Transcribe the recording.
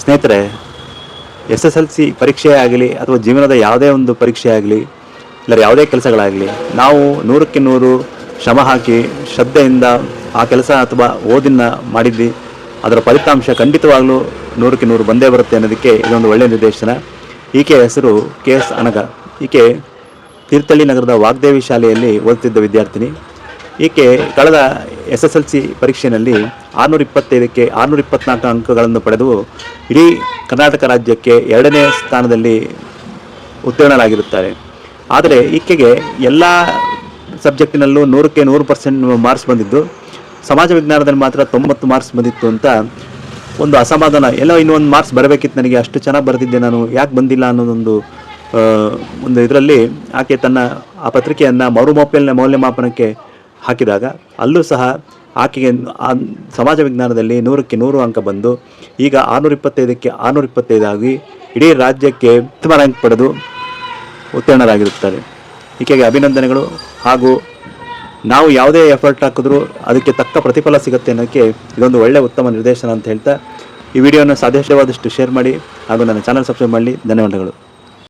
ಸ್ನೇಹಿತರೆ, SSLC ಪರೀಕ್ಷೆ ಆಗಲಿ ಅಥವಾ ಜೀವನದ ಯಾವುದೇ ಒಂದು ಪರೀಕ್ಷೆ ಆಗಲಿ ಇಲ್ಲ ಯಾವುದೇ ಕೆಲಸಗಳಾಗಲಿ, ನಾವು 100ಕ್ಕೆ 100 ಶ್ರಮ ಹಾಕಿ ಶ್ರದ್ಧೆಯಿಂದ ಆ ಕೆಲಸ ಅಥವಾ ಓದನ್ನು ಮಾಡಿದ್ವಿ, ಅದರ ಫಲಿತಾಂಶ ಖಂಡಿತವಾಗ್ಲೂ 100ಕ್ಕೆ 100 ಬಂದೇ ಬರುತ್ತೆ ಅನ್ನೋದಕ್ಕೆ ಇದೊಂದು ಒಳ್ಳೆಯ ನಿದರ್ಶನ. ಈಕೆ ಹೆಸರು KS ಅನಘ. ಈಕೆ ತೀರ್ಥಹಳ್ಳಿ ನಗರದ ವಾಗ್ದೇವಿ ಶಾಲೆಯಲ್ಲಿ ಓದುತ್ತಿದ್ದ ವಿದ್ಯಾರ್ಥಿನಿ. ಈಕೆ ಕಳೆದ SSLC ಪರೀಕ್ಷೆಯಲ್ಲಿ 625ಕ್ಕೆ 624 ಅಂಕಗಳನ್ನು ಪಡೆದು ಇಡೀ ಕರ್ನಾಟಕ ರಾಜ್ಯಕ್ಕೆ 2ನೇ ಸ್ಥಾನದಲ್ಲಿ ಉತ್ತೀರ್ಣರಾಗಿರುತ್ತಾರೆ. ಆದರೆ ಈಕೆಗೆ ಎಲ್ಲ ಸಬ್ಜೆಕ್ಟಿನಲ್ಲೂ 100ಕ್ಕೆ 100% ಮಾರ್ಕ್ಸ್ ಬಂದಿದ್ದು, ಸಮಾಜ ವಿಜ್ಞಾನದಲ್ಲಿ ಮಾತ್ರ 90 ಮಾರ್ಕ್ಸ್ ಬಂದಿತ್ತು ಅಂತ ಒಂದು ಅಸಮಾಧಾನ, ಎಲ್ಲೋ ಇನ್ನೊಂದು ಮಾರ್ಕ್ಸ್ ಬರಬೇಕಿತ್ತು, ನನಗೆ ಅಷ್ಟು ಚೆನ್ನಾಗಿ ಬರೆದಿದ್ದೆ, ನಾನು ಯಾಕೆ ಬಂದಿಲ್ಲ ಅನ್ನೋದೊಂದು ಇದರಲ್ಲಿ ಆಕೆ ತನ್ನ ಆ ಪತ್ರಿಕೆಯನ್ನು ಮೌಲ್ಯಮಾಪನಕ್ಕೆ ಹಾಕಿದಾಗ ಅಲ್ಲೂ ಸಹ ಆಕೆಗೆ ಸಮಾಜ ವಿಜ್ಞಾನದಲ್ಲಿ 100ಕ್ಕೆ 100 ಅಂಕ ಬಂದು ಈಗ 625ಕ್ಕೆ 625 ಆಗಿ ಇಡೀ ರಾಜ್ಯಕ್ಕೆ ಉತ್ತಮ ರ್ಯಾಂಕ್ ಪಡೆದು ಉತ್ತೀರ್ಣರಾಗಿರುತ್ತಾರೆ. ಈಕೆಗೆ ಅಭಿನಂದನೆಗಳು. ಹಾಗೂ ನಾವು ಯಾವುದೇ ಎಫರ್ಟ್ ಹಾಕಿದ್ರೂ ಅದಕ್ಕೆ ತಕ್ಕ ಪ್ರತಿಫಲ ಸಿಗುತ್ತೆ ಅನ್ನೋಕ್ಕೆ ಇದೊಂದು ಒಳ್ಳೆಯ ಉತ್ತಮ ನಿರ್ದೇಶನ ಅಂತ ಹೇಳ್ತಾ ಈ ವಿಡಿಯೋನ ಸಾಧ್ಯವಾದಷ್ಟು ಶೇರ್ ಮಾಡಿ ಹಾಗೂ ನನ್ನ ಚಾನಲ್ ಸಬ್ಸ್ಕ್ರೈಬ್ ಮಾಡಿ. ಧನ್ಯವಾದಗಳು.